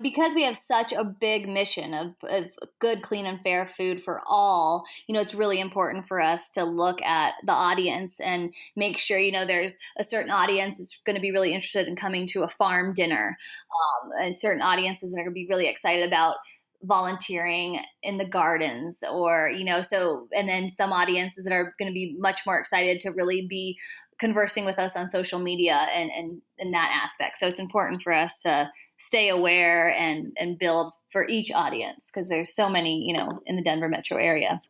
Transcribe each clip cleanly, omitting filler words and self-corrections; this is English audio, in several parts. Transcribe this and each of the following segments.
Because we have such a big mission of good, clean, and fair food for all, it's really important for us to look at the audience and make sure, there's a certain audience that's going to be really interested in coming to a farm dinner, and certain audiences that are going to be really excited about volunteering in the gardens and then some audiences that are going to be much more excited to really be conversing with us on social media and in that aspect. So it's important for us to stay aware and build for each audience because there's so many, in the Denver metro area.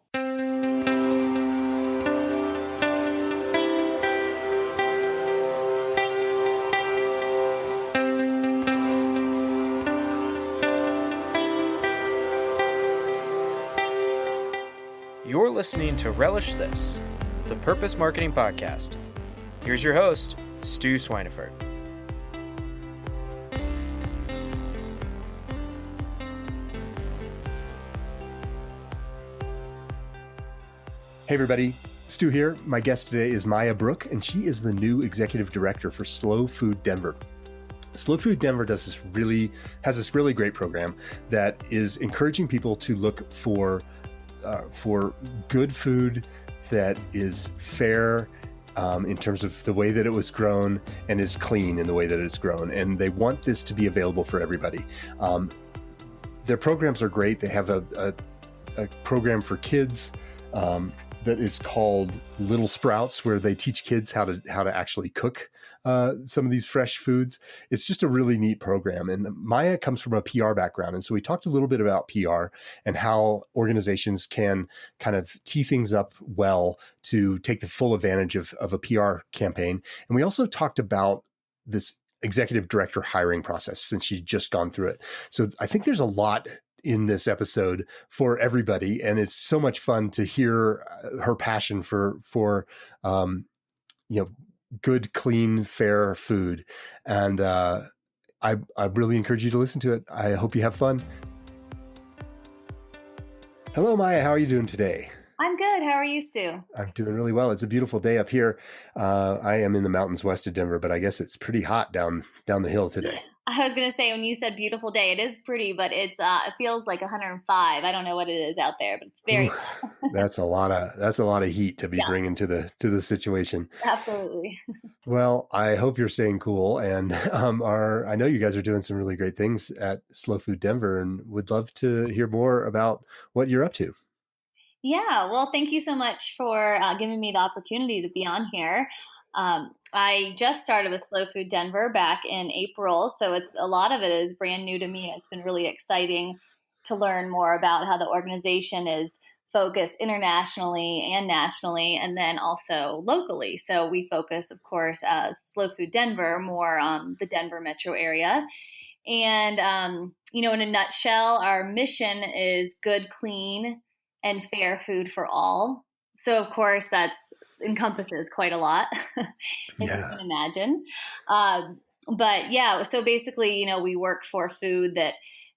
You're listening to Relish This, the Purpose Marketing Podcast. Here's your host, Stu Swineford. Hey everybody, Stu here. My guest today is Maya Brook, and she is the new executive director for Slow Food Denver. Slow Food Denver has this really great program that is encouraging people to look for good food that is fair in terms of the way that it was grown and is clean in the way that it's grown. And they want this to be available for everybody. Their programs are great. They have a program for kids that is called Little Sprouts, where they teach kids how to actually cook some of these fresh foods. It's just a really neat program. And Maya comes from a PR background. And so we talked a little bit about PR and how organizations can kind of tee things up well to take the full advantage of a PR campaign. And we also talked about this executive director hiring process since she's just gone through it. So I think there's a lot in this episode for everybody. And it's so much fun to hear her passion for good, clean, fair food. And I really encourage you to listen to it. I hope you have fun. Hello, Maya. How are you doing today? I'm good. How are you, Stu? I'm doing really well. It's a beautiful day up here. I am in the mountains west of Denver, but I guess it's pretty hot down the hill today. I was going to say, when you said beautiful day, it is pretty, but it feels like 105. I don't know what it is out there, but it's very. That's a lot of heat to be bringing to the situation. Absolutely. Well, I hope you're staying cool, and I know you guys are doing some really great things at Slow Food Denver, and would love to hear more about what you're up to. Yeah, well, thank you so much for giving me the opportunity to be on here. I just started with Slow Food Denver back in April, so a lot of it is brand new to me. It's been really exciting to learn more about how the organization is focused internationally and nationally, and then also locally. So we focus, of course, as Slow Food Denver, more on the Denver metro area. And, in a nutshell, our mission is good, clean, and fair food for all. So, of course, that encompasses quite a lot, as you can imagine. But yeah, so basically, we work for food that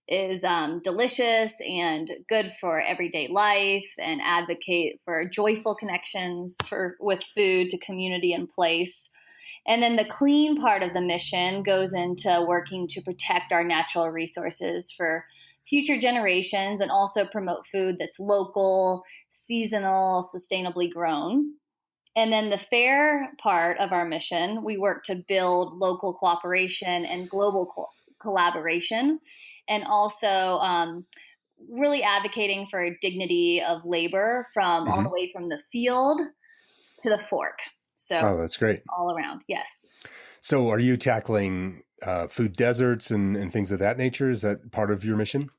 is delicious and good for everyday life, and advocate for joyful connections with food to community and place. And then the clean part of the mission goes into working to protect our natural resources for future generations, and also promote food that's local, seasonal, sustainably grown. And then the fair part of our mission, we work to build local cooperation and global collaboration, and also really advocating for dignity of labor from all the way from the field to the fork. So that's great. All around, yes. So are you tackling food deserts and things of that nature? Is that part of your mission?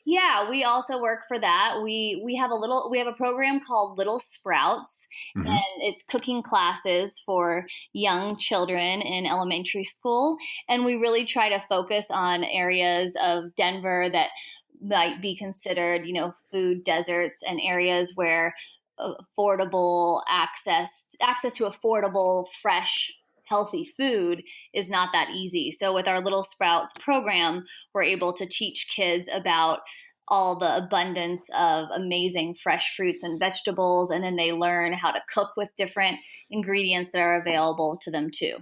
Yeah, we also work for that. We have a program called Little Sprouts, and it's cooking classes for young children in elementary school. And we really try to focus on areas of Denver that might be considered, food deserts, and areas where affordable access to affordable, fresh, healthy food is not that easy. So with our Little Sprouts program, we're able to teach kids about all the abundance of amazing fresh fruits and vegetables, and then they learn how to cook with different ingredients that are available to them too.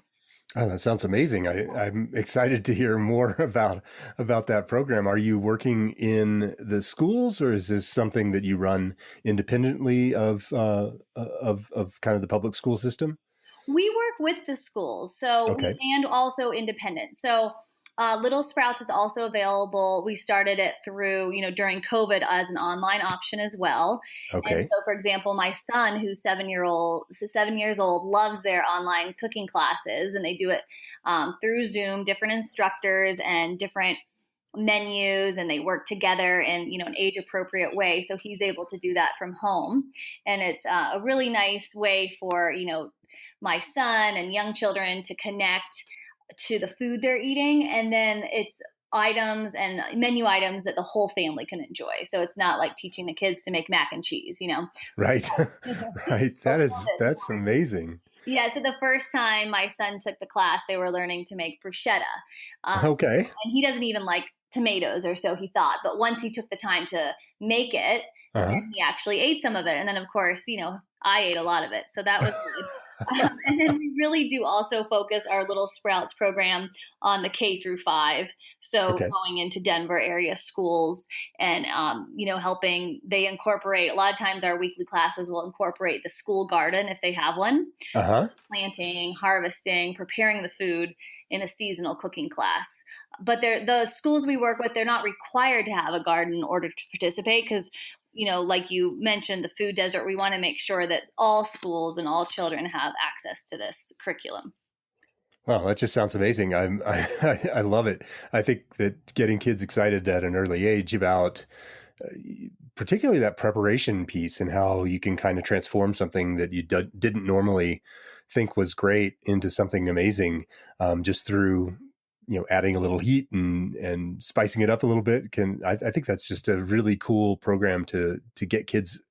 Oh, that sounds amazing. I'm excited to hear more about that program. Are you working in the schools, or is this something that you run independently of kind of the public school system? We work with the schools, so we Okay. and also independent. So Little Sprouts is also available. We started it through, during COVID as an online option as well. And Okay. so, for example, my son, who's 7 years old, loves their online cooking classes, and they do it through Zoom, different instructors and different menus, and they work together in an age appropriate way, so he's able to do that from home. And it's a really nice way for my son and young children to connect to the food they're eating, and then it's items and menu items that the whole family can enjoy, so it's not like teaching the kids to make mac and cheese. Right. Right. So That's amazing. yeah, so the first time my son took the class, they were learning to make bruschetta. Okay. And he doesn't even like tomatoes, or so he thought. But once he took the time to make it, Uh-huh. then he actually ate some of it. And then, of course, I ate a lot of it. So that was good. And then we really do also focus our Little Sprouts program on the K through 5. So Okay. going into Denver area schools and, helping, they incorporate, a lot of times our weekly classes will incorporate the school garden if they have one, Uh-huh. planting, harvesting, preparing the food in a seasonal cooking class. But the schools we work with, they're not required to have a garden in order to participate because, like you mentioned, the food desert, we want to make sure that all schools and all children have access to this curriculum. Wow, that just sounds amazing. I love it. I think that getting kids excited at an early age about particularly that preparation piece and how you can kind of transform something that you didn't normally think was great into something amazing, just through adding a little heat and spicing it up a little bit. I think that's just a really cool program to get kids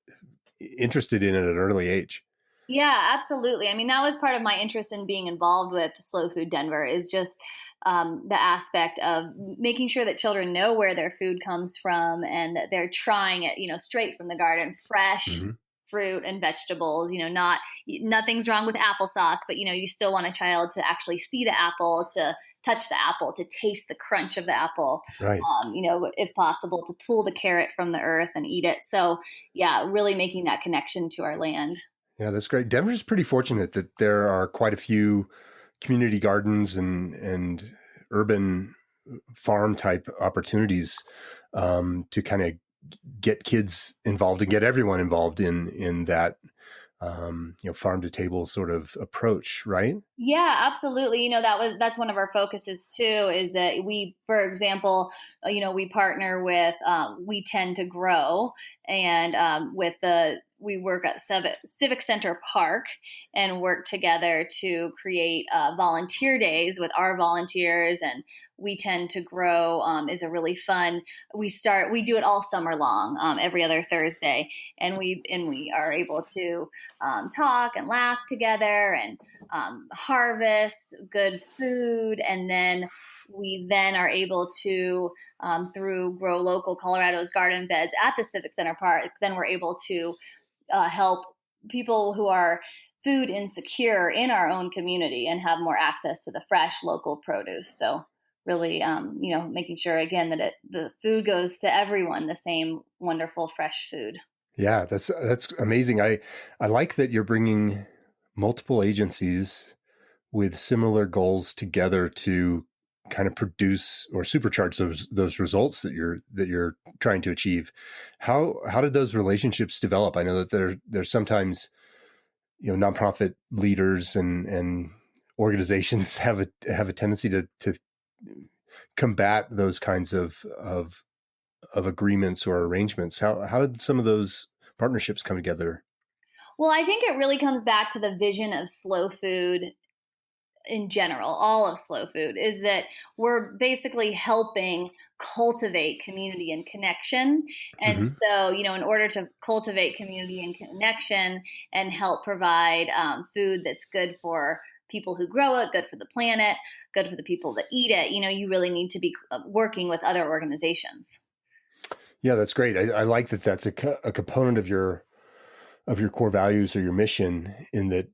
interested in at an early age. Yeah, absolutely. I mean, that was part of my interest in being involved with Slow Food Denver, is just the aspect of making sure that children know where their food comes from and that they're trying it, straight from the garden, fresh Hmm. fruit and vegetables. Nothing's wrong with applesauce, but you still want a child to actually see the apple, to touch the apple, to taste the crunch of the apple. Right. If possible, to pull the carrot from the earth and eat it. So, yeah, really making that connection to our land. Yeah, that's great. Denver's pretty fortunate that there are quite a few community gardens and urban farm type opportunities, to kind of get kids involved and get everyone involved in that, farm to table sort of approach, right? Yeah, absolutely. That's one of our focuses too, is that we, for example, we partner with We Tend to Grow, and we work at Civic Center Park and work together to create volunteer days with our volunteers. And We Tend to Grow is a really fun. We do it all summer long, every other Thursday, and we are able to talk and laugh together and harvest good food, and then we then are able to, through Grow Local Colorado's garden beds at the Civic Center Park, then we're able to help people who are food insecure in our own community and have more access to the fresh local produce. So really, making sure again that the food goes to everyone, the same wonderful fresh food. Yeah, that's amazing. I like that you're bringing multiple agencies with similar goals together to kind of produce or supercharge those results that you're trying to achieve. How did those relationships develop? I know that there's sometimes nonprofit leaders and organizations have a tendency to combat those kinds of agreements or arrangements. How did some of those partnerships come together? Well, I think it really comes back to the vision of slow food in general, all of slow food, is that we're basically helping cultivate community and connection. And Hmm. so, in order to cultivate community and connection and help provide food that's good for people who grow it, good for the planet, good for the people that eat it, you really need to be working with other organizations. Yeah, that's great. I like that's a component of your core values or your mission, in that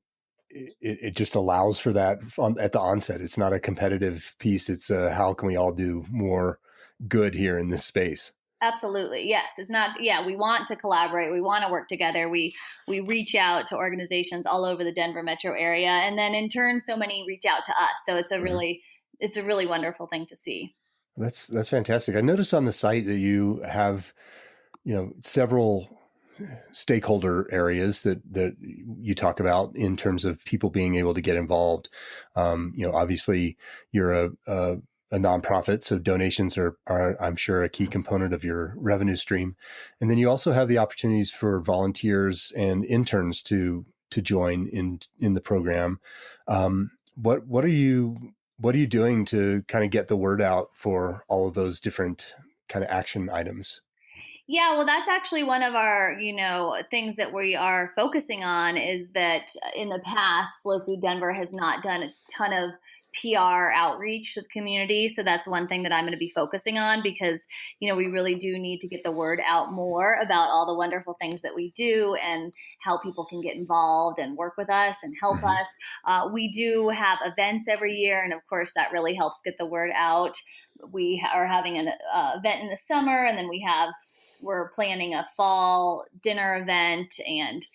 it just allows for that at the onset. It's not a competitive piece. It's how can we all do more good here in this space? Absolutely. Yes. It's not, yeah, we want to collaborate. We want to work together. We reach out to organizations all over the Denver metro area. And then in turn, so many reach out to us. So Mhm. it's a really wonderful thing to see. That's fantastic. I noticed on the site that you have, several stakeholder areas that you talk about in terms of people being able to get involved. Obviously you're a nonprofit, so donations are, I'm sure, a key component of your revenue stream. And then you also have the opportunities for volunteers and interns to join in the program. What are you doing to kind of get the word out for all of those different kind of action items? Yeah, well, that's actually one of our, things that we are focusing on is that in the past, Slow Food Denver has not done a ton of PR outreach to the community. So that's one thing that I'm going to be focusing on because, we really do need to get the word out more about all the wonderful things that we do and how people can get involved and work with us and help Mm-hmm. us. We do have events every year. And of course, that really helps get the word out. We are having an event in the summer, and then we're planning a fall dinner event, and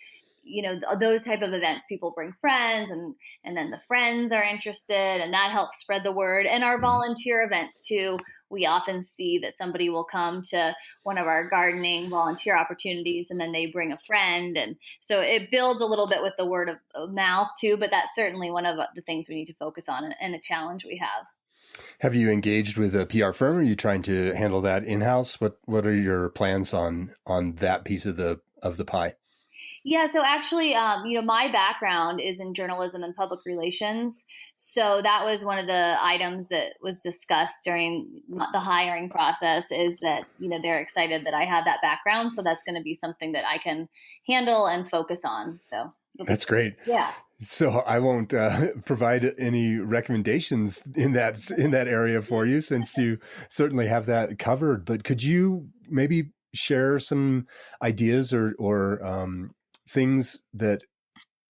those type of events, people bring friends, and then the friends are interested, and that helps spread the word. And our Mm-hmm. volunteer events too, we often see that somebody will come to one of our gardening volunteer opportunities and then they bring a friend, and so it builds a little bit with the word of mouth too. But that's certainly one of the things we need to focus on, and a challenge we have. Have you engaged with a PR firm? Are you trying to handle that in-house? What are your plans on that piece of the pie? Yeah, so actually, my background is in journalism and public relations. So that was one of the items that was discussed during the hiring process is that, they're excited that I have that background. So that's going to be something that I can handle and focus on. So it'll be That's great. great. Yeah. So I won't provide any recommendations in that area for you, since you certainly have that covered. But could you maybe share some ideas or things that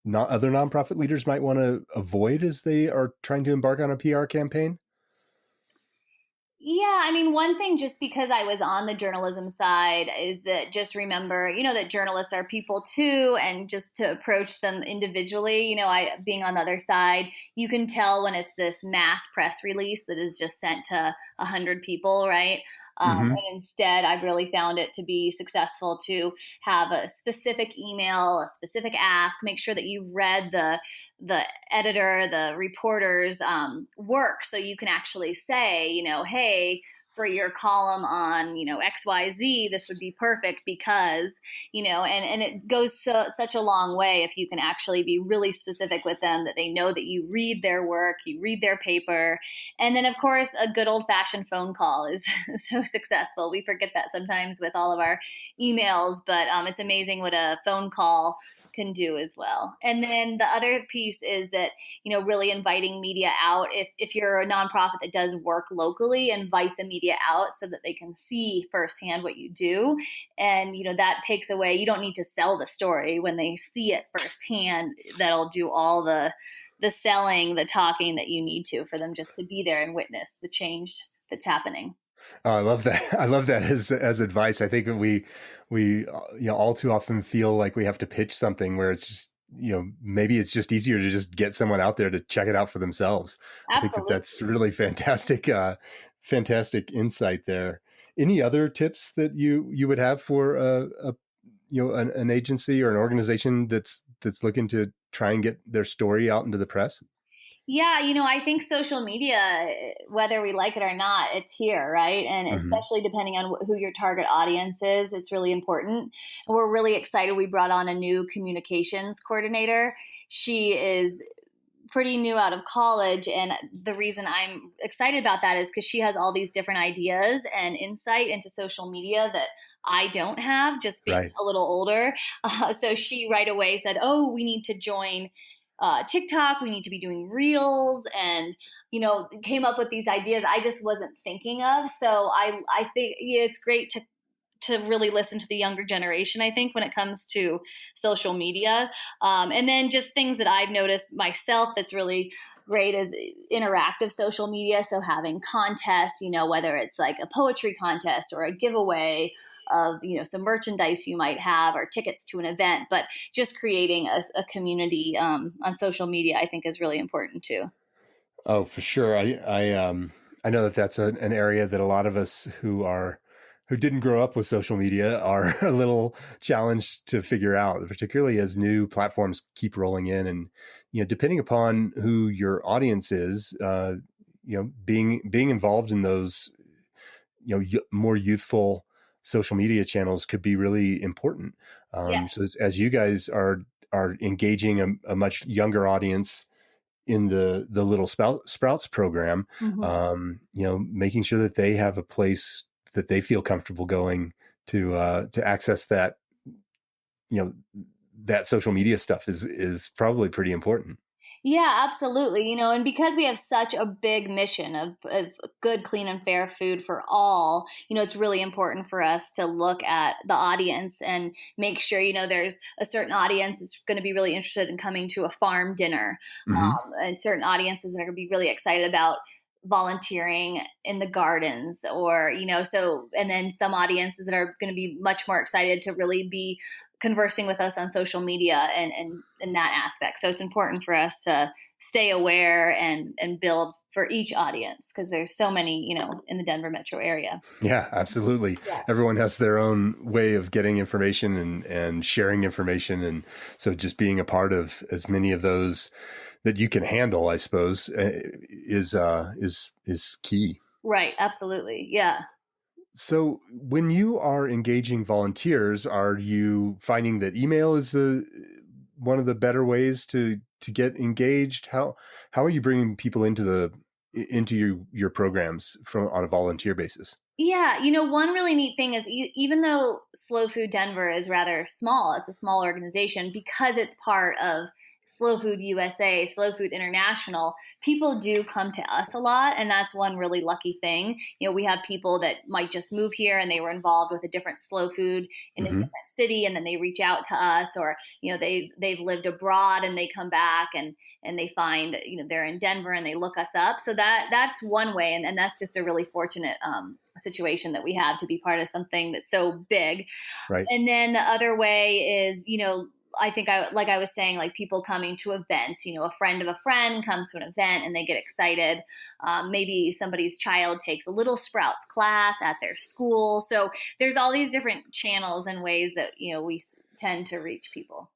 not other nonprofit leaders might want to avoid as they are trying to embark on a PR campaign? Yeah, I mean, one thing just because I was on the journalism side is that just remember, that journalists are people too, and just to approach them individually. I being on the other side, you can tell when it's this mass press release that is just sent to 100 people, right? Mm-hmm. And instead, I've really found it to be successful to have a specific email, a specific ask, make sure that you've read the editor, the reporter's work, so you can actually say, hey, for your column on, XYZ, this would be perfect because, and it goes such a long way if you can actually be really specific with them that they know that you read their work, you read their paper. And then, of course, a good old fashioned phone call is so successful. We forget that sometimes with all of our emails, but it's amazing what a phone call can do as well. And then the other piece is that, really inviting media out. If you're a nonprofit that does work locally, invite the media out so that they can see firsthand what you do. And, that takes away, you don't need to sell the story when they see it firsthand. That'll do all the selling, the talking that you need to for them just to be there and witness the change that's happening. Oh, I love that. I love that as advice. I think that we all too often feel like we have to pitch something where it's just, maybe it's just easier to just get someone out there to check it out for themselves. I think that Absolutely. that's really fantastic, fantastic insight there. Any other tips that you would have for an agency or an organization that's looking to try and get their story out into the press? Yeah, I think social media, whether we like it or not, it's here, right? And Mm-hmm. especially depending on who your target audience is, it's really important. And we're really excited. We brought on a new communications coordinator. She is pretty new out of college. And the reason I'm excited about that is because she has all these different ideas and insight into social media that I don't have, just being Right. a little older. So she right away said, "Oh, we need to join TikTok. We need to be doing reels," and came up with these ideas I just wasn't thinking of. So I think, yeah, it's great to to really listen to the younger generation, I think, when it comes to social media. And then just things that I've noticed myself that's really great is interactive social media. So having contests, whether it's like a poetry contest or a giveaway of, some merchandise you might have or tickets to an event, but just creating a community on social media, I think is really important too. Oh, for sure. I know that that's an area that a lot of us who didn't grow up with social media are a little challenged to figure out, particularly as new platforms keep rolling in. And, depending upon who your audience is, being involved in those, more youthful social media channels could be really important. Yeah. So as you guys are engaging a much younger audience in the Little Sprouts program, Mhm. making sure that they have a place that they feel comfortable going to access that, you know, that social media stuff is probably pretty important. Yeah, absolutely. And because we have such a big mission of good, clean, and fair food for all, it's really important for us to look at the audience and make sure, there's a certain audience that's going to be really interested in coming to a farm dinner, Hmm. and certain audiences that are going to be really excited about volunteering in the gardens or so, and then some audiences that are going to be much more excited to really be conversing with us on social media and in that aspect. So it's important for us to stay aware and build for each audience because there's so many, in the Denver metro area. Yeah, absolutely. Yeah. Everyone has their own way of getting information and sharing information. And so just being a part of as many of those that you can handle, I suppose, is key. Right. Absolutely. Yeah. So when you are engaging volunteers, are you finding that email is the one of the better ways to get engaged? How are you bringing people into your programs from on a volunteer basis? Yeah, one really neat thing is even though Slow Food Denver is rather small, it's a small organization because it's part of Slow Food USA, Slow Food International, people do come to us a lot. And that's one really lucky thing. We have people that might just move here and they were involved with a different slow food in a Hmm. different city. And then they reach out to us or, they've lived abroad and they come back and they find, they're in Denver and they look us up. So that's one way. And that's just a really fortunate, situation that we have to be part of something that's so big. Right. And then the other way is, I think like I was saying, like people coming to events, a friend of a friend comes to an event and they get excited. Maybe somebody's child takes a Little Sprouts class at their school. So there's all these different channels and ways that, we tend to reach people.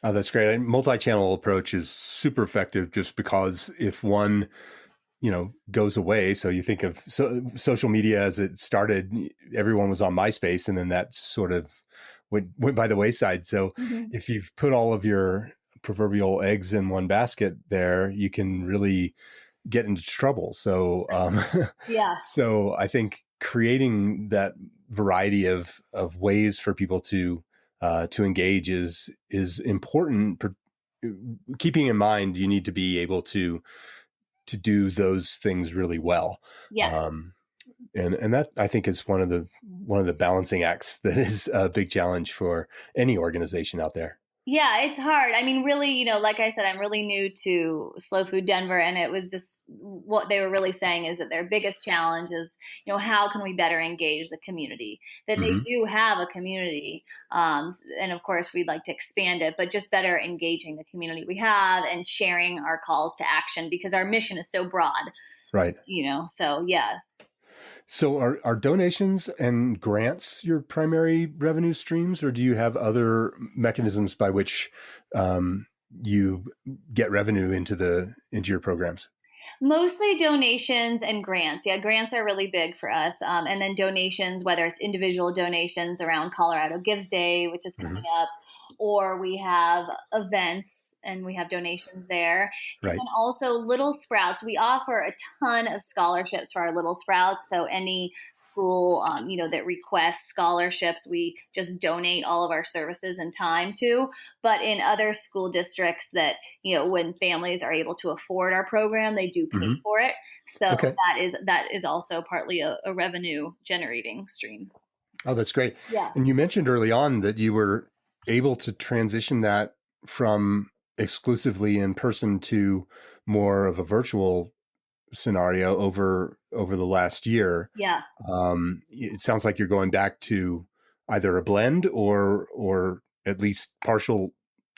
Oh, that's great. A multi-channel approach is super effective just because if one, goes away. So you think of social media as it started, everyone was on MySpace and then that sort of went by the wayside. So Mm-hmm. if you've put all of your proverbial eggs in one basket there, you can really get into trouble. So, Yeah. so I think creating that variety of ways for people to engage is important. Keeping in mind, you need to be able to do those things really well. Yes. And that I think is one of the balancing acts that is a big challenge for any organization out there. Yeah, it's hard. I mean, really, like I said, I'm really new to Slow Food Denver, and it was just what they were really saying is that their biggest challenge is, how can we better engage the community? That they Hmm. do have a community, and of course, we'd like to expand it, but just better engaging the community we have and sharing our calls to action because our mission is so broad, Right. So yeah. So are donations and grants your primary revenue streams, or do you have other mechanisms by which you get revenue into your programs? Mostly donations and grants. Yeah, grants are really big for us. And then donations, whether it's individual donations around Colorado Gives Day, which is coming Hmm. up, or we have events and we have donations there. And Right. then also Little Sprouts. We offer a ton of scholarships for our Little Sprouts. So any school, that requests scholarships, we just donate all of our services and time to. But in other school districts that, when families are able to afford our program, they do pay Hmm. for it. So Okay. that is also partly a revenue generating stream. Oh, that's great. Yeah. And you mentioned early on that you were able to transition that from exclusively in person to more of a virtual scenario over the last year. Yeah. It sounds like you're going back to either a blend or at least partial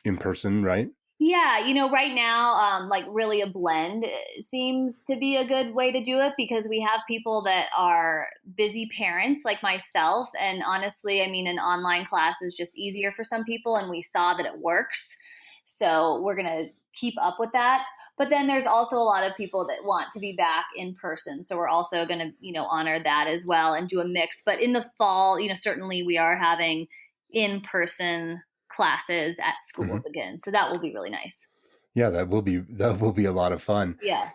in person, right? Yeah, right now, like really a blend seems to be a good way to do it because we have people that are busy parents like myself. And honestly, I mean, an online class is just easier for some people, and we saw that it works. So we're going to keep up with that. But then there's also a lot of people that want to be back in person. So we're also going to, honor that as well and do a mix. But in the fall, certainly we are having in person classes at schools again. So that will be really nice. Yeah, that will be a lot of fun. Yeah.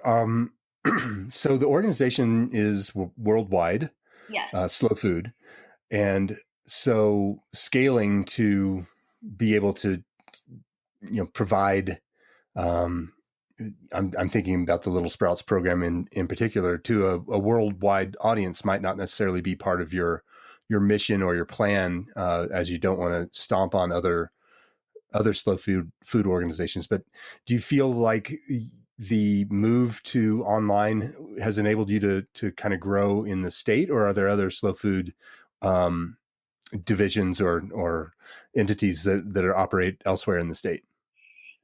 Um, so the organization is worldwide, Yes. Slow Food, and so scaling to be able to, provide. I'm thinking about the Little Sprouts program in particular to a worldwide audience might not necessarily be part of your mission or your plan, as you don't want to stomp on other slow food organizations. But do you feel like the move to online has enabled you to kind of grow in the state, or are there other slow food divisions or entities that operate elsewhere in the state?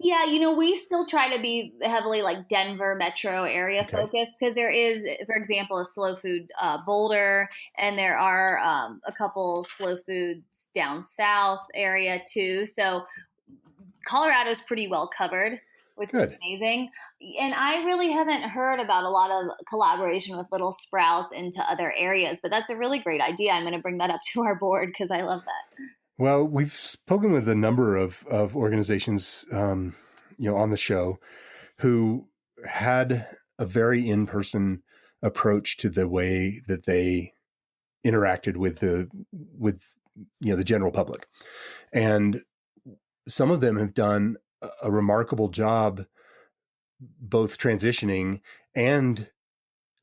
Yeah, we still try to be heavily like Denver metro area Okay, focused because there is, for example, a slow food Boulder, and there are a couple slow foods down south area too. So Colorado's pretty well covered, which is good. amazing. And I really haven't heard about a lot of collaboration with Little Sprouts into other areas, but that's a really great idea. I'm going to bring that up to our board because I love that. Well, we've spoken with a number of organizations, on the show who had a very in-person approach to the way that they interacted with the general public. And some of them have done a remarkable job both transitioning and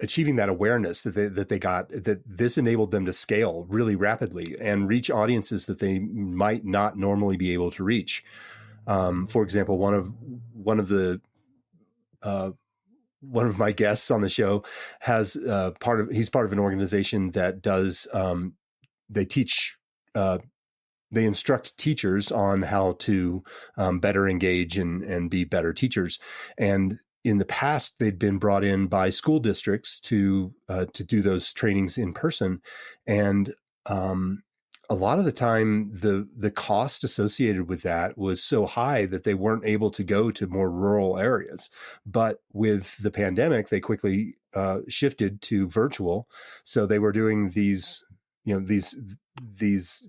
achieving that awareness that they got, that this enabled them to scale really rapidly and reach audiences that they might not normally be able to reach. For example, uh, one of my guests on the show has he's part of an organization that does they teach they instruct teachers on how to better engage and be better teachers. And in the past, they'd been brought in by school districts to do those trainings in person, and a lot of the time, the cost associated with that was so high that they weren't able to go to more rural areas. But with the pandemic, they quickly shifted to virtual, so they were doing these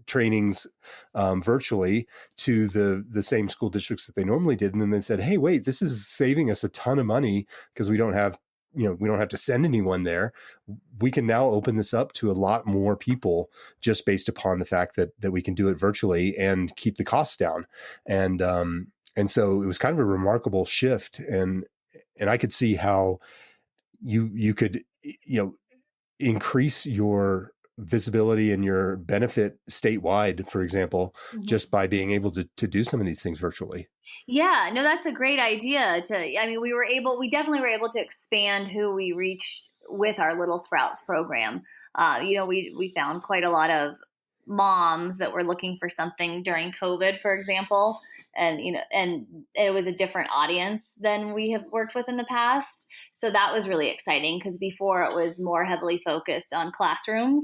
trainings virtually to the same school districts that they normally did. And then they said, hey, wait, this is saving us a ton of money because we don't have to send anyone there. We can now open this up to a lot more people just based upon the fact that we can do it virtually and keep the costs down. And so it was kind of a remarkable shift. And I could see how you could, increase your visibility and your benefit statewide, for example, just by being able to do some of these things virtually. Yeah, no, that's a great idea. We definitely were able to expand who we reached with our Little Sprouts program. We found quite a lot of moms that were looking for something during COVID, for example, and it was a different audience than we have worked with in the past. So that was really exciting because before it was more heavily focused on classrooms.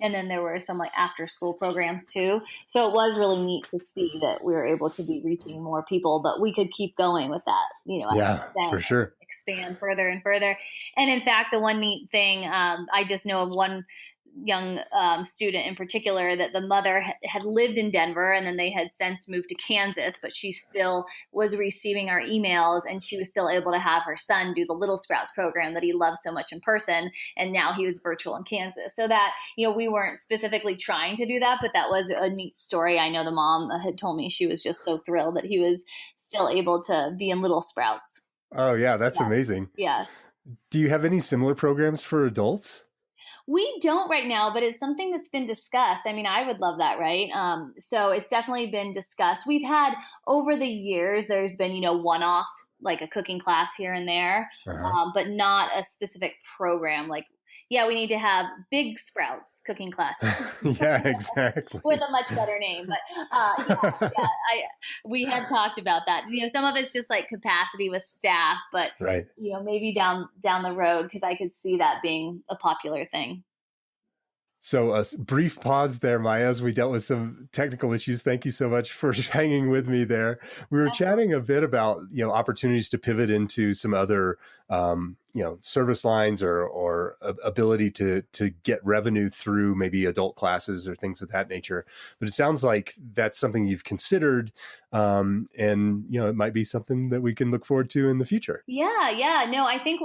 And then there were some like after school programs too. So it was really neat to see that we were able to be reaching more people, but we could keep going with that, Yeah, for sure. expand further and further. And in fact, the one neat thing, I just know of one young student in particular that the mother had lived in Denver and then they had since moved to Kansas, but she still was receiving our emails and she was still able to have her son do the Little Sprouts program that he loves so much in person. And now he was virtual in Kansas. So that, we weren't specifically trying to do that, but that was a neat story. I know the mom had told me she was just so thrilled that he was still able to be in Little Sprouts. Oh yeah, that's amazing. Yeah. Do you have any similar programs for adults? We don't right now, but it's something that's been discussed. I mean, I would love that, right? So it's definitely been discussed. We've had over the years, there's been, one off, like a cooking class here and there, Uh-huh. but not a specific program. Like, yeah, we need to have Big Sprouts cooking classes Yeah, with exactly. a much better name. But we had talked about that. Some of it's just like capacity with staff, but Right. maybe down the road, because I could see that being a popular thing. So a brief pause there, Maya, as we dealt with some technical issues. Thank you so much for hanging with me there. We were chatting a bit about, opportunities to pivot into some other, service lines or ability to get revenue through maybe adult classes or things of that nature. But it sounds like that's something you've considered, and it might be something that we can look forward to in the future. Yeah. No, I think,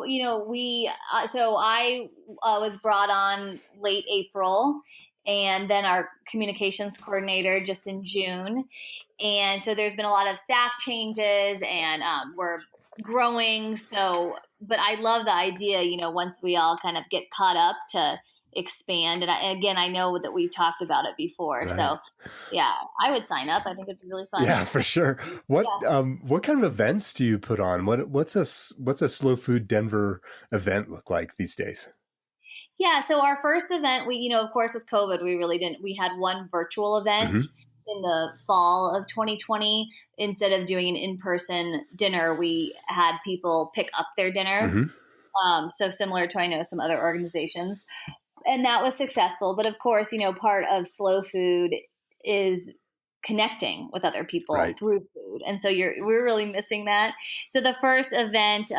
so I was brought on late April, and then our communications coordinator just in June. And so there's been a lot of staff changes, and we're growing. So, but I love the idea, once we all kind of get caught up, to expand. And again, I know that we've talked about it before. Right. So yeah, I would sign up. I think it'd be really fun. Yeah, for sure. What kind of events do you put on? What's a Slow Food Denver event look like these days? Yeah. So our first event, of course, with COVID, we really didn't. We had one virtual event Hmm. in the fall of 2020. Instead of doing an in-person dinner, we had people pick up their dinner. Hmm. So similar to, I know, some other organizations, and that was successful. But of course, part of slow food is connecting with other people Right. through food, and so we're really missing that. So the first event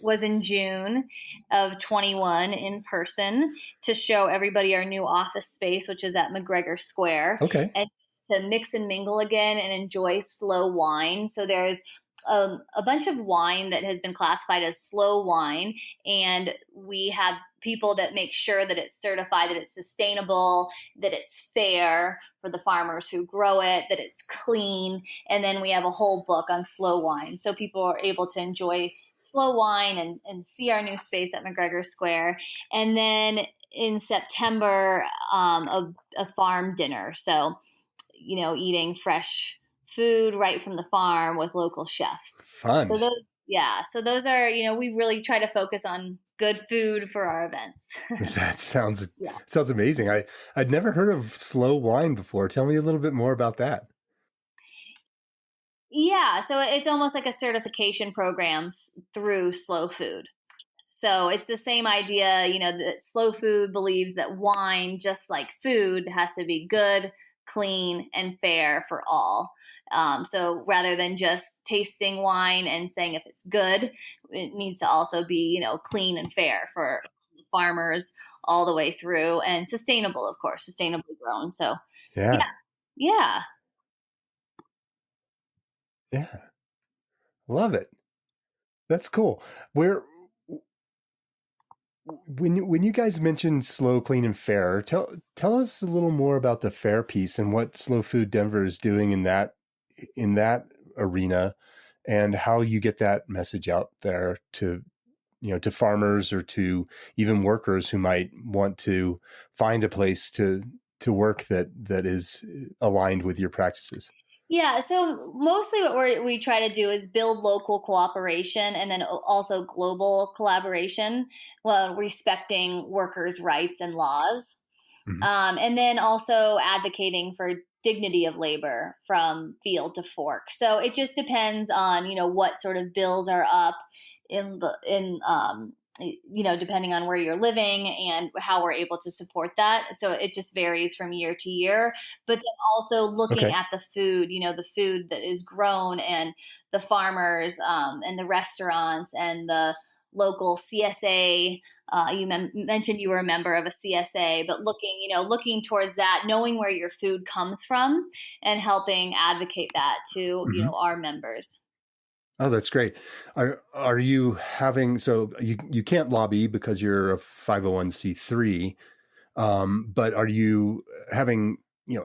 was in June of 21 in person, to show everybody our new office space, which is at McGregor Square, Okay. and to mix and mingle again and enjoy slow wine. So there's a bunch of wine that has been classified as slow wine, and we have people that make sure that it's certified, that it's sustainable, that it's fair for the farmers who grow it, that it's clean. And then we have a whole book on slow wine, so people are able to enjoy slow wine and see our new space at McGregor Square. And then in September, a farm dinner. So, eating fresh food right from the farm with local chefs. Fun. So those, yeah. So those are, we really try to focus on good food for our events. That sounds Yeah. sounds amazing. I'd never heard of slow wine before. Tell me a little bit more about that. Yeah. So it's almost like a certification program through slow food. So it's the same idea, that slow food believes that wine, just like food, has to be good, clean, and fair for all. So rather than just tasting wine and saying if it's good, it needs to also be, clean and fair for farmers all the way through, and sustainable, of course, sustainably grown. So yeah, Yeah. yeah. Yeah. Love it. That's cool. Where when you guys mentioned slow, clean, and fair, tell us a little more about the fair piece and what Slow Food Denver is doing in that arena, and how you get that message out there to farmers or to even workers who might want to find a place to work that is aligned with your practices. Yeah, so mostly what we try to do is build local cooperation, and then also global collaboration, while respecting workers' rights and laws. Mhm. And then also advocating for dignity of labor from field to fork. So it just depends on, what sort of bills are up in depending on where you're living and how we're able to support that. So it just varies from year to year. But then also looking Okay. at the food, the food that is grown, and the farmers, and the restaurants, and the local CSA. You mentioned you were a member of a CSA, but looking towards that, knowing where your food comes from, and helping advocate that to, Mhm. our members. Oh, that's great. Are you having, so you can't lobby because you're a 501c3, but are you having,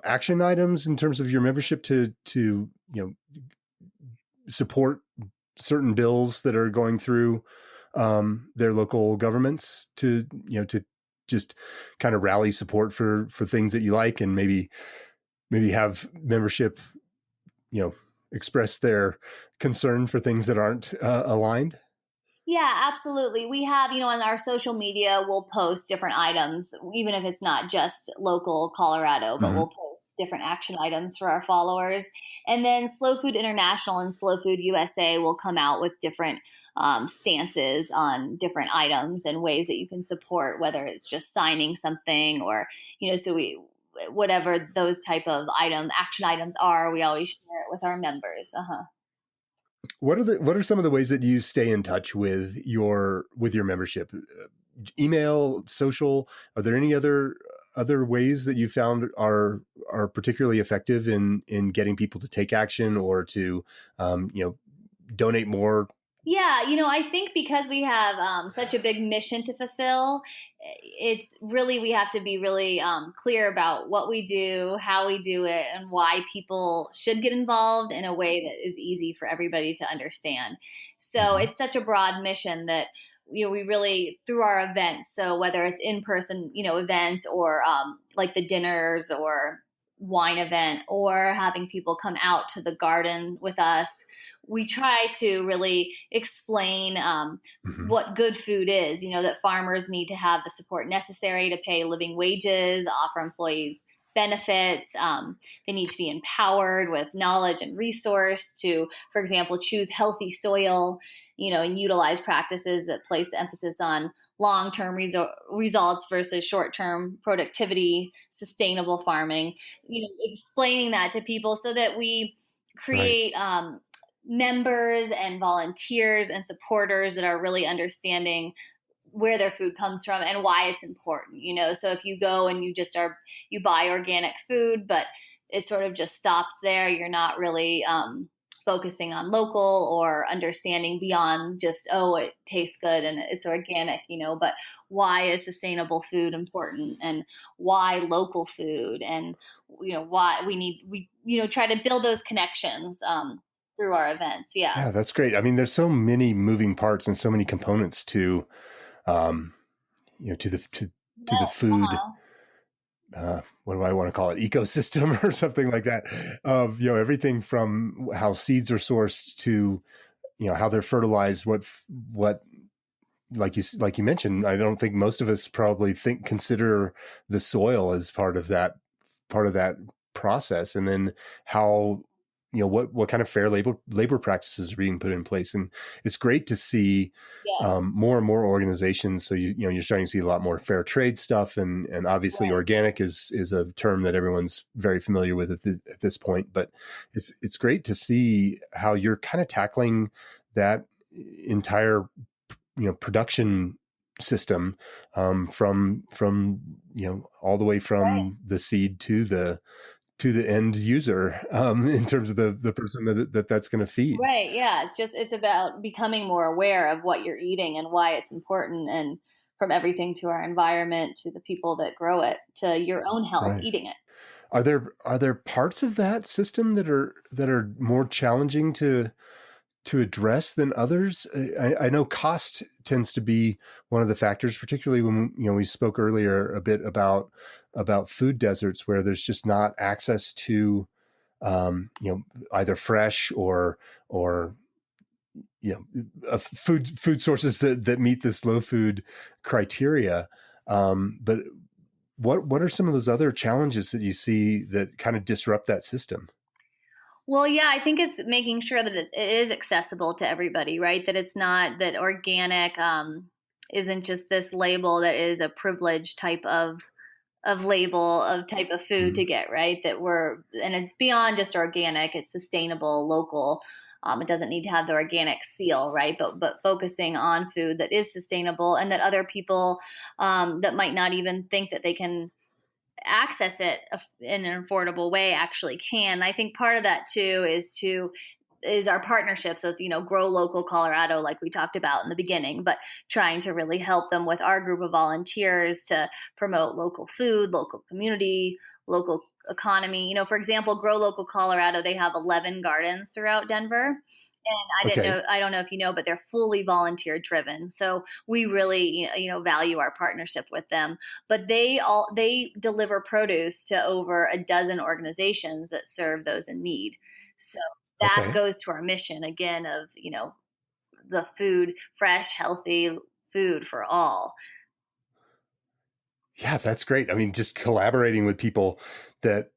action items in terms of your membership to support certain bills that are going through their local governments to just kind of rally support for things that you like, and maybe have membership, express their concern for things that aren't aligned? Yeah, absolutely. We have, on our social media, we'll post different items, even if it's not just local Colorado, but Hmm. we'll post different action items for our followers. And then Slow Food International and Slow Food USA will come out with different stances on different items and ways that you can support, whether it's just signing something or, so whatever those type of action items are, we always share it with our members. Uh-huh. What are some of the ways that you stay in touch with your membership? Email, social? Are there any other ways that you found are particularly effective in getting people to take action or to donate more? Yeah, I think because we have such a big mission to fulfill, it's really, we have to be really clear about what we do, how we do it, and why people should get involved in a way that is easy for everybody to understand. So Mhm. it's such a broad mission that we really, through our events, so whether it's in person events or like the dinners or wine event or having people come out to the garden with us, we try to really explain Mhm. what good food is, that farmers need to have the support necessary to pay living wages, offer employees benefits. They need to be empowered with knowledge and resource to, for example, choose healthy soil, and utilize practices that place emphasis on long-term results versus short-term productivity, sustainable farming, explaining that to people so that we Right. create members and volunteers and supporters that are really understanding where their food comes from and why it's important, so if you go and you buy organic food, but it sort of just stops there, you're not really focusing on local or understanding beyond just, oh, it tastes good and it's organic, but why is sustainable food important, and why local food, and why we try to build those connections through our events. Yeah. Yeah, that's great. I mean, there's so many moving parts and so many components to, um, to the Yes. food. Uh-huh. What do I want to call it? Ecosystem or something like that. Of everything from how seeds are sourced to how they're fertilized. What like you mentioned, I don't think most of us probably consider the soil as part of that process, and then how what kind of fair labor practices are being put in place. And it's great to see Yes. more and more organizations. So you're starting to see a lot more fair trade stuff, and obviously Right. organic is a term that everyone's very familiar with at this point. But it's great to see how you're kind of tackling that entire production system, from all the way Right. from the seed to the end user, in terms of the person that's going to feed. Right. Yeah. It's about becoming more aware of what you're eating and why it's important, and from everything to our environment to the people that grow it to your own health Right. eating it. Are there parts of that system that are more challenging to address than others? I know cost tends to be one of the factors, particularly when we spoke earlier a bit about food deserts where there's just not access to either fresh or food sources that meet the slow food criteria. But what are some of those other challenges that you see that kind of disrupt that system? Well, yeah, I think it's making sure that it is accessible to everybody, right? That it's not that organic isn't just this label that is a privileged type of label of type of food to Mhm. get, right? And it's beyond just organic, it's sustainable, local. It doesn't need to have the organic seal, right? But focusing on food that is sustainable and that other people that might not even think that they can access it in an affordable way actually can. I think part of that too is our partnerships with Grow Local Colorado, like we talked about in the beginning, but trying to really help them with our group of volunteers to promote local food, local community, local economy. For example, Grow Local Colorado, they have 11 gardens throughout Denver, And Okay. I don't know if you know, but they're fully volunteer driven. So we really, value our partnership with them. But they deliver produce to over a dozen organizations that serve those in need. So that Okay. goes to our mission again of, the food, fresh, healthy food for all. Yeah, that's great. I mean, just collaborating with people that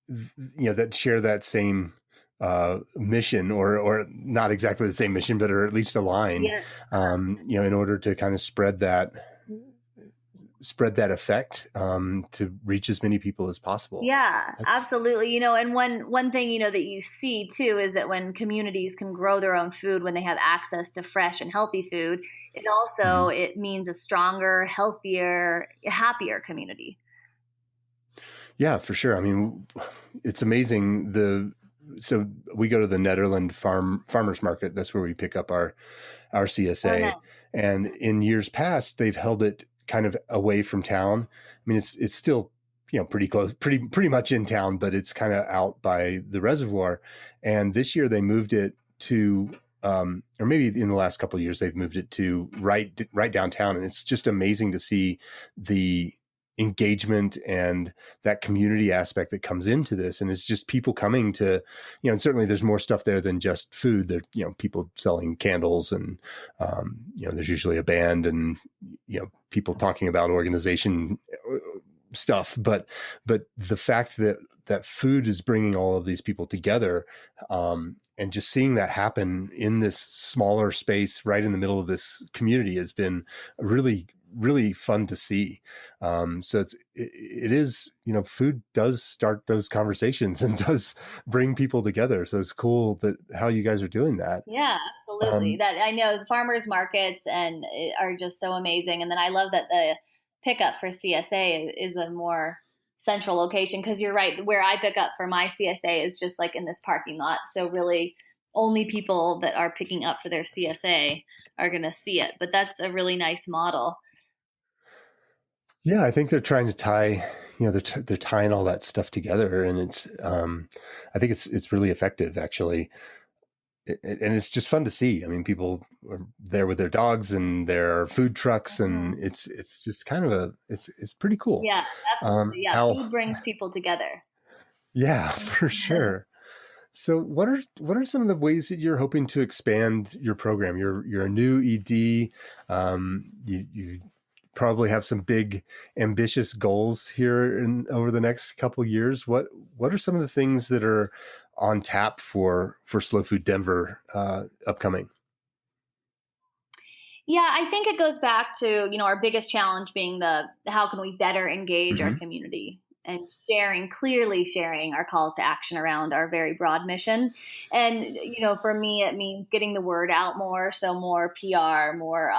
that share that same mission, or not exactly the same mission, but are at least aligned. Yeah. In order to kind of spread that effect to reach as many people as possible. Yeah, That's absolutely. And one thing that you see too is that when communities can grow their own food, when they have access to fresh and healthy food, mhm. it means a stronger, healthier, happier community. Yeah, for sure. I mean, it's amazing. So we go to the Netherland farmers market. That's where we pick up our Oh no. CSA. And in years past, they've held it kind of away from town. I mean, it's still pretty close, pretty much in town, but it's kind of out by the reservoir. And this year they moved it to. Or maybe in the last couple of years, they've moved it to right downtown, and it's just amazing to see the engagement and that community aspect that comes into this. And it's just people coming to, and certainly there's more stuff there than just food. There, people selling candles, and there's usually a band, and people talking about organization stuff. But the fact that food is bringing all of these people together, and just seeing that happen in this smaller space right in the middle of this community has been really, really fun to see. So it is, food does start those conversations and does bring people together. So it's cool that how you guys are doing that. Yeah, absolutely. Um, That I know the farmers markets are just so amazing. And then I love that the pickup for CSA is a more central location, because you're right. Where I pick up for my CSA is just like in this parking lot. So really only people that are picking up for their CSA are going to see it. But that's a really nice model. yeah, I think they're trying to tie, they're tying all that stuff together, and I think it's really effective actually. And it's just fun to see. I mean, people are there with their dogs and their food trucks, and Mhm. it's just kind of it's pretty cool. Yeah, absolutely. Yeah, How food brings people together. Yeah, for sure. So what are some of the ways that you're hoping to expand your program? You're a new ED. You probably have some big ambitious goals here in over the next couple years. What are some of the things that are on tap for Slow Food Denver upcoming? Yeah, I think it goes back to, our biggest challenge being the how can we better engage our Hmm. community, and clearly sharing our calls to action around our very broad mission. And, for me, it means getting the word out more. So more PR, more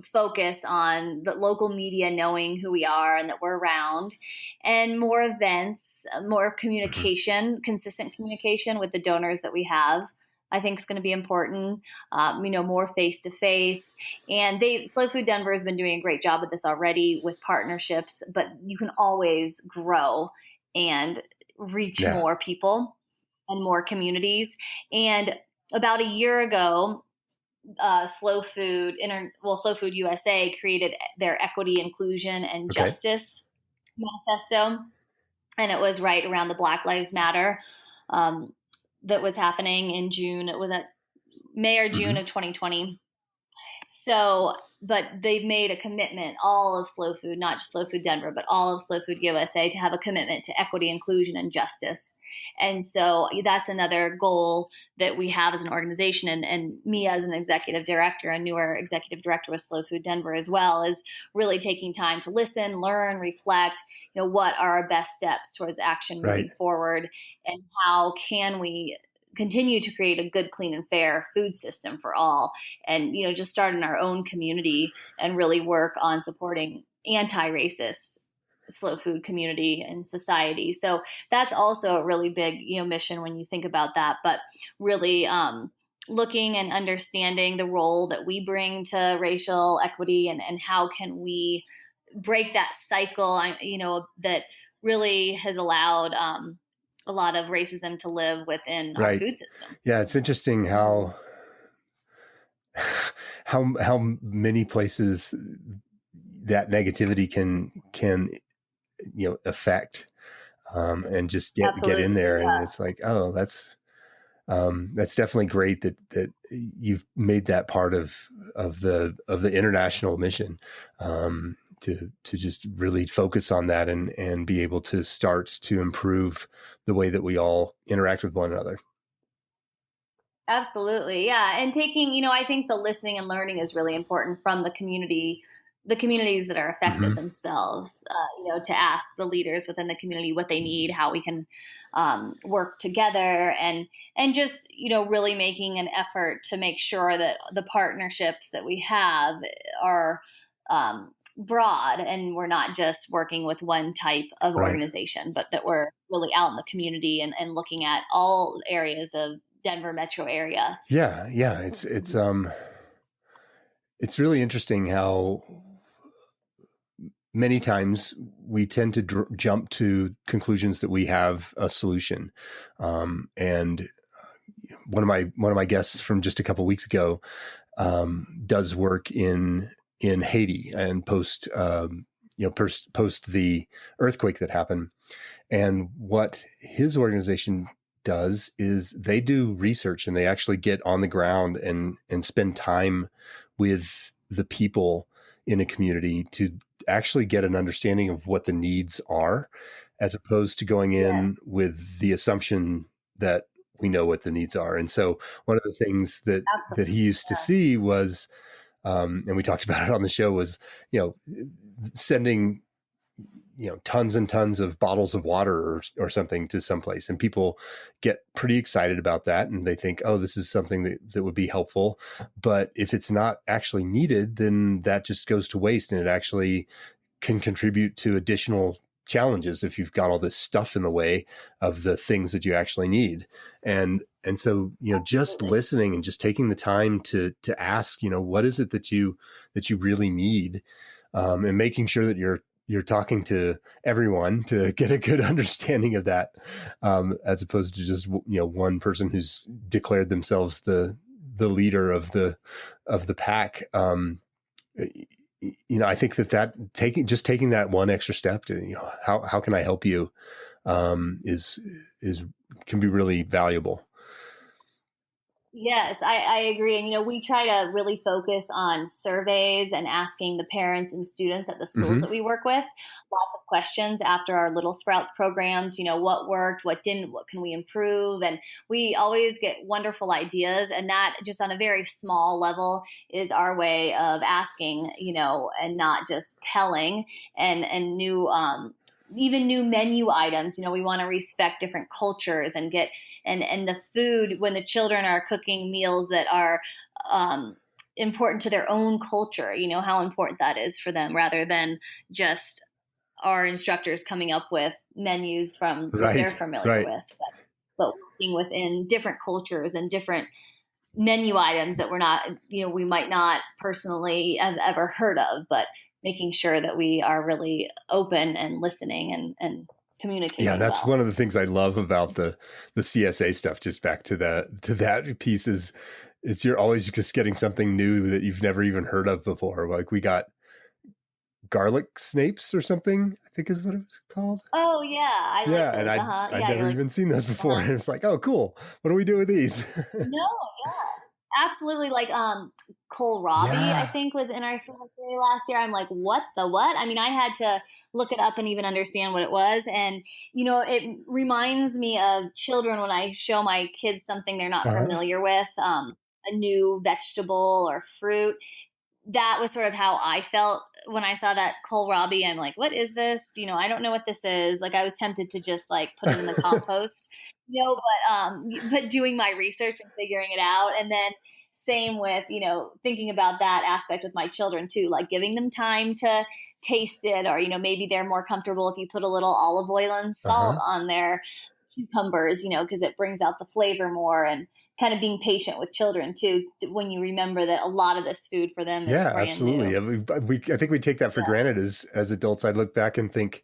focus on the local media knowing who we are and that we're around, and more events, more Hmm. communication, consistent communication with the donors that we have. I think is going to be important. More face to face, and Slow Food Denver has been doing a great job with this already with partnerships. But you can always grow and reach Yeah. more people and more communities. And about a year ago, Slow Food USA created their equity, inclusion, and Okay. justice manifesto, and it was right around the Black Lives Matter that was happening in June. It was at May or June Hmm. of 2020. So, but they've made a commitment, all of Slow Food, not just Slow Food Denver, but all of Slow Food USA, to have a commitment to equity, inclusion, and justice. And so that's another goal that we have as an organization. And me as an executive director, a newer executive director with Slow Food Denver as well, is really taking time to listen, learn, reflect, what are our best steps towards action Right. moving forward, and how can we continue to create a good, clean, and fair food system for all, and just start in our own community and really work on supporting anti-racist slow food community and society. So that's also a really big mission when you think about that. But really looking and understanding the role that we bring to racial equity, and how can we break that cycle that really has allowed a lot of racism to live within our Right. food system. Yeah, it's interesting how many places that negativity can affect, and just get in Absolutely. there, and Yeah. it's like, oh, that's definitely great that you've made that part of the international mission, to just really focus on that and be able to start to improve the way that we all interact with one another. Absolutely. Yeah. And taking, I think the listening and learning is really important from the communities that are affected Hmm. themselves, to ask the leaders within the community what they need, how we can work together, and just, really making an effort to make sure that the partnerships that we have are broad, and we're not just working with one type of Right. organization, but that we're really out in the community and looking at all areas of Denver metro area. Yeah. Yeah. It's really interesting how many times we tend to jump to conclusions that we have a solution. And one of my guests from just a couple of weeks ago, does work in Haiti, and post the earthquake that happened. And what his organization does is they do research, and they actually get on the ground and spend time with the people in a community to actually get an understanding of what the needs are, as opposed to going Yes, in with the assumption that we know what the needs are. And so one of the things that absolutely. he used to see was, and we talked about it on the show, was, sending, tons and tons of bottles of water or something to someplace, and people get pretty excited about that, and they think, oh, this is something that would be helpful. But if it's not actually needed, then that just goes to waste, and it actually can contribute to additional challenges if you've got all this stuff in the way of the things that you actually need. And so, just Absolutely. listening and just taking the time to ask, what is it that you really need, and making sure that you're talking to everyone to get a good understanding of that, as opposed to just, one person who's declared themselves the leader of the pack. I think that taking that one extra step to, how can I help you, is can be really valuable. Yes, I agree. And, we try to really focus on surveys and asking the parents and students at the schools Hmm. that we work with lots of questions after our Little Sprouts programs, what worked, what didn't, what can we improve. And we always get wonderful ideas. And that, just on a very small level, is our way of asking, and not just telling, and new, even new menu items. We want to respect different cultures and get, and the food, when the children are cooking meals that are important to their own culture, how important that is for them, rather than just our instructors coming up with menus from what they're Right. familiar Right. with, but working within different cultures and different menu items that we're not, we might not personally have ever heard of, but making sure that we are really open and listening and Yeah, communicating that's well. one of the things I love about the CSA stuff. Just back to that piece is you're always just getting something new that you've never even heard of before. Like, we got garlic snapes or something, I think is what it was called. Oh yeah, I like Yeah, and those. Uh-huh. I'd Yeah, never you're like, even seen those before, uh-huh. and it's like, oh, cool. What do we do with these? No, yeah. Absolutely. Like kohlrabi, I Yeah. think was in our cemetery last year. I'm like, what the what? I mean, I had to look it up and even understand what it was. And it reminds me of children when I show my kids something they're not Uh-huh. familiar with, a new vegetable or fruit. That was sort of how I felt when I saw that kohlrabi. I'm like, what is this? I don't know what this is. Like, I was tempted to just like put it in the compost, but doing my research and figuring it out. And then same with, thinking about that aspect with my children too, like giving them time to taste it, or, maybe they're more comfortable if you put a little olive oil and salt Uh-huh. on their cucumbers, because it brings out the flavor more, and kind of being patient with children too, when you remember that a lot of this food for them is Yeah, brand absolutely. new. I think we take that for Yeah. granted as adults. I look back and think,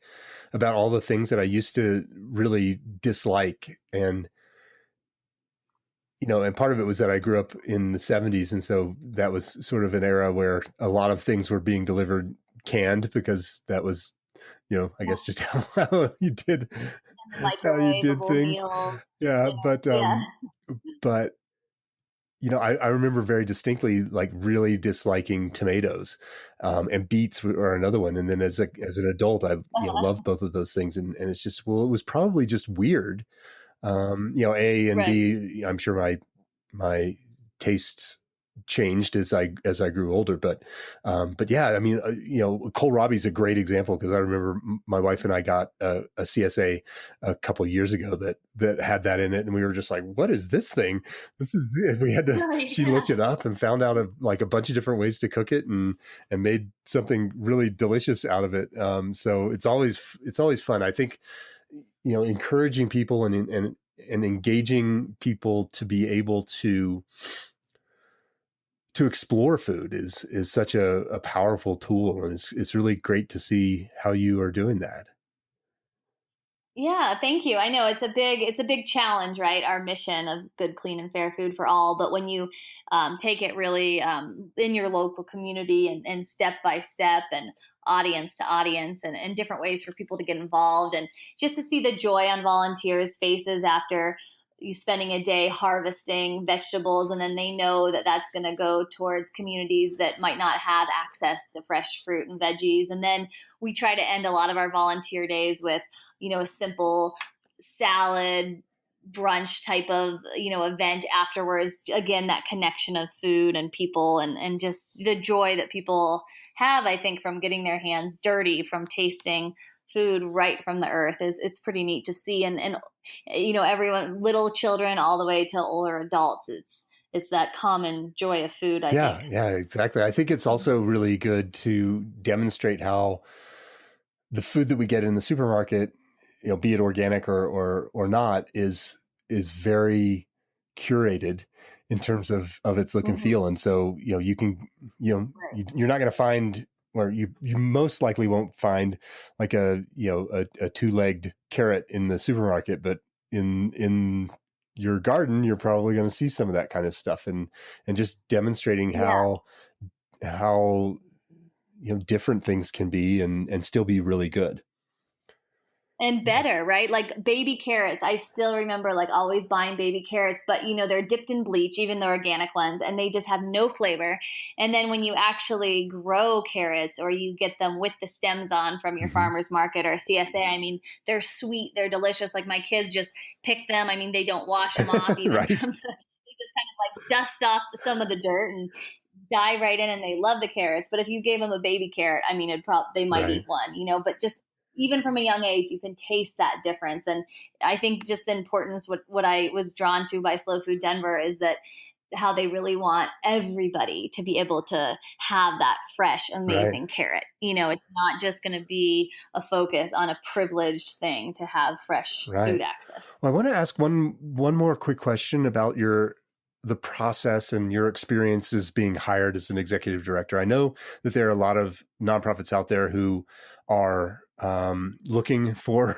about all the things that I used to really dislike. And, and part of it was that I grew up in the 70s. And so that was sort of an era where a lot of things were being delivered canned, because that was, I guess just how you did, And the how you did microwavable things. meals, Yeah. dinners. Yeah. But, I remember very distinctly, like, really disliking tomatoes, and beets are another one. And then as an adult, I, love both of those things. And it's just, well, it was probably just weird. A and Right. B, I'm sure my tastes changed as I grew older, but yeah, I mean, kohlrabi's a great example, because I remember my wife and I got a CSA a couple of years ago that had that in it, and we were just like, what is this thing? This is we had to. Right. She looked it up and found out like a bunch of different ways to cook it, and made something really delicious out of it. So it's always fun. I think, encouraging people and engaging people to be able to explore food is such a powerful tool. And it's really great to see how you are doing that. Yeah, thank you. I know it's a big challenge, right? Our mission of good, clean, and fair food for all. But when you take it really in your local community, and step by step, and audience to audience, and different ways for people to get involved, and just to see the joy on volunteers' faces after you spending a day harvesting vegetables, and then they know that that's going to go towards communities that might not have access to fresh fruit and veggies. And then we try to end a lot of our volunteer days with, a simple salad brunch type of, event afterwards. Again, that connection of food and people, and just the joy that people have, I think, from getting their hands dirty, from tasting food right from the earth, it's pretty neat to see. And everyone, little children all the way to older adults, it's that common joy of food, I think. Yeah, exactly. I think it's also really good to demonstrate how the food that we get in the supermarket, be it organic or not, is very curated in terms of its look and Mm-hmm. feel. And so, you can, Right. you're not going to find, or you most likely won't find, like a two-legged carrot in the supermarket, but in your garden, you're probably going to see some of that kind of stuff. And just demonstrating Yeah. how different things can be, and still be really good. And better, right? Like baby carrots. I still remember like always buying baby carrots, but they're dipped in bleach, even the organic ones, and they just have no flavor. And then when you actually grow carrots, or you get them with the stems on from your Mm-hmm. farmer's market or CSA, I mean, they're sweet, they're delicious. Like my kids just pick them. I mean, they don't wash them off even Right. from they just kind of like dust off some of the dirt and dive right in, and they love the carrots. But if you gave them a baby carrot, I mean, they might eat Right. one, but just even from a young age, you can taste that difference. And I think just the importance, what I was drawn to by Slow Food Denver, is that how they really want everybody to be able to have that fresh, Right. amazing carrot. It's not just going to be a focus on a privileged thing to have fresh food Right. access. Well, I want to ask one more quick question about the process and your experiences being hired as an executive director. I know that there are a lot of nonprofits out there who are looking for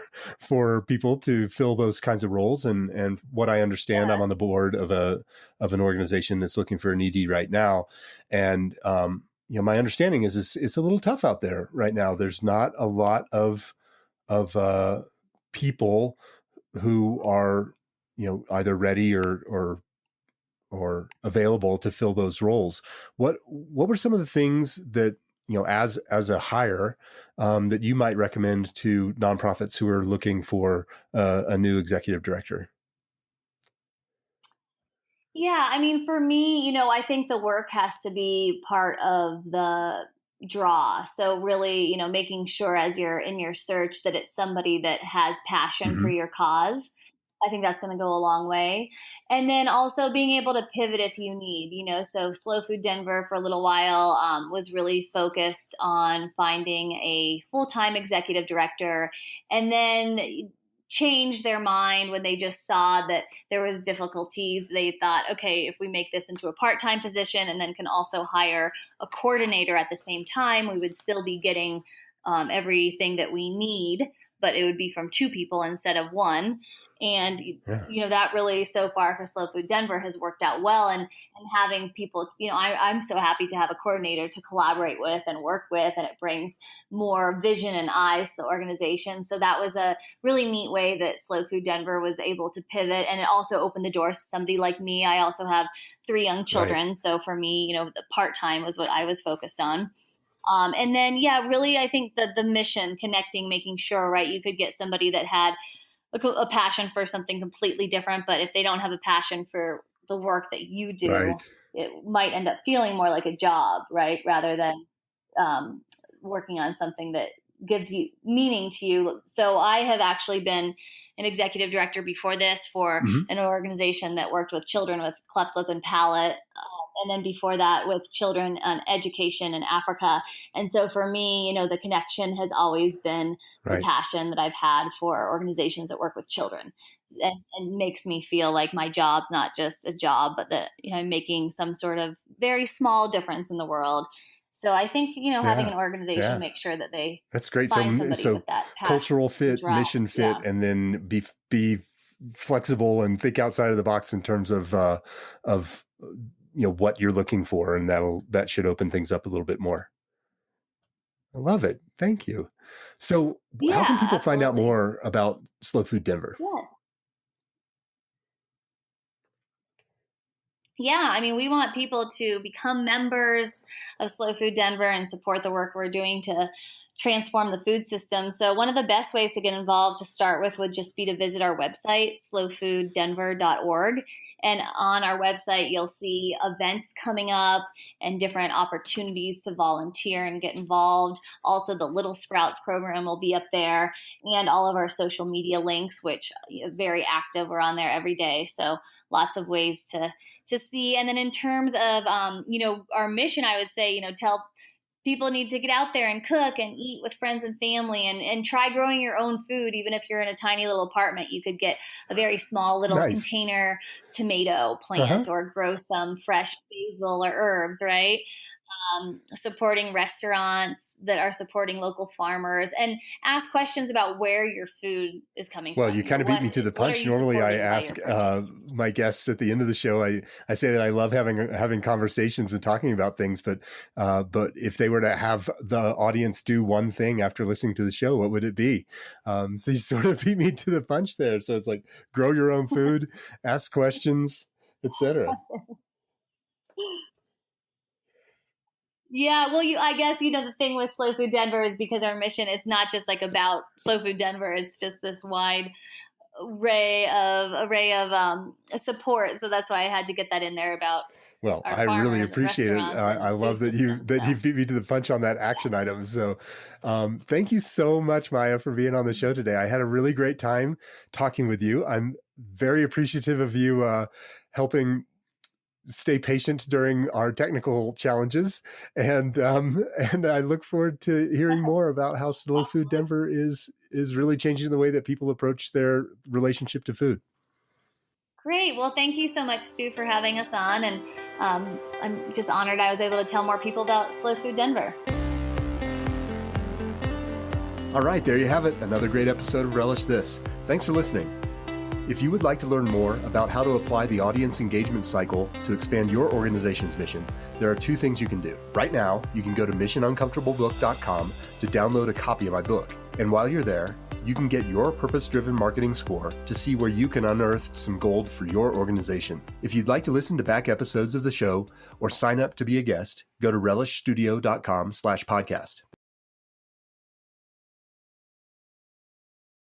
people to fill those kinds of roles. And what I understand, Yeah. I'm on the board of an organization that's looking for an ED right now. And, my understanding is it's a little tough out there right now. There's not a lot of people who are, either ready or available to fill those roles. What were some of the things that, as a hire, that you might recommend to nonprofits who are looking for a new executive director? Yeah, I mean, for me, I think the work has to be part of the draw. So really, making sure as you're in your search that it's somebody that has passion for Mm-hmm. your cause. I think that's going to go a long way. And then also being able to pivot if you need, so Slow Food Denver for a little while was really focused on finding a full-time executive director, and then change their mind when they just saw that there was difficulties. They thought, okay, if we make this into a part-time position and then can also hire a coordinator at the same time, we would still be getting everything that we need but it would be from 2 people instead of 1. And, that really so far for Slow Food Denver has worked out well. And having people, I'm so happy to have a coordinator to collaborate with and work with, and it brings more vision and eyes to the organization. So that was a really neat way that Slow Food Denver was able to pivot. And it also opened the doors to somebody like me. I also have 3 young children. Right. So for me, the part-time was what I was focused on. And then, really, I think that the mission, connecting, making sure, right, you could get somebody that had a passion for something completely different, but if they don't have a passion for the work that you do, right, it might end up feeling more like a job, right, rather than working on something that gives you meaning to you. So I have actually been an executive director before this for an organization that worked with children with cleft lip and palate. And then before that with children on education in Africa. And so for me, the connection has always been the passion that I've had for organizations that work with children, and makes me feel like my job's not just a job, but that I'm making some sort of very small difference in the world. So I think, having an organization make sure that they that's great. Find So with that cultural fit, mission fit, and then be flexible and think outside of the box in terms of what you're looking for, and that should open things up a little bit more. I love it. Thank you. So how can people find out more about Slow Food Denver? Yeah, I mean, we want people to become members of Slow Food Denver and support the work we're doing to transform the food system. So one of the best ways to get involved to start with would just be to visit our website, slowfooddenver.org. And on our website, you'll see events coming up and different opportunities to volunteer and get involved. Also, the Little Sprouts program will be up there, and all of our social media links, which are very active. We're on there every day. So lots of ways to see. And then in terms of, our mission, I would say, tell people need to get out there and cook and eat with friends and family, and try growing your own food. Even if you're in a tiny little apartment, you could get a very small little container tomato plant or grow some fresh basil or herbs, right? Supporting restaurants that are supporting local farmers, and ask questions about where your food is coming from. Well, you kind of beat me to the punch. Normally I ask my guests at the end of the show, I say that I love having conversations and talking about things, but if they were to have the audience do one thing after listening to the show, what would it be? So you sort of beat me to the punch there. So it's like, grow your own food, ask questions, etc. Yeah, well, I guess, the thing with Slow Food Denver is because our mission, it's not just like about Slow Food Denver. It's just this wide array of support. So that's why I had to get that in there about. Well, I really appreciate it. I love that you beat me to the punch on that action item. So thank you so much, Maya, for being on the show today. I had a really great time talking with you. I'm very appreciative of you helping stay patient during our technical challenges. And I look forward to hearing more about how Slow Food Denver is really changing the way that people approach their relationship to food. Great. Well, thank you so much, Stu, for having us on. And I'm just honored I was able to tell more people about Slow Food Denver. All right, there you have it. Another great episode of Relish This. Thanks for listening. If you would like to learn more about how to apply the audience engagement cycle to expand your organization's mission, there are 2 things you can do. Right now, you can go to missionuncomfortablebook.com to download a copy of my book. And while you're there, you can get your purpose-driven marketing score to see where you can unearth some gold for your organization. If you'd like to listen to back episodes of the show or sign up to be a guest, go to relishstudio.com/podcast.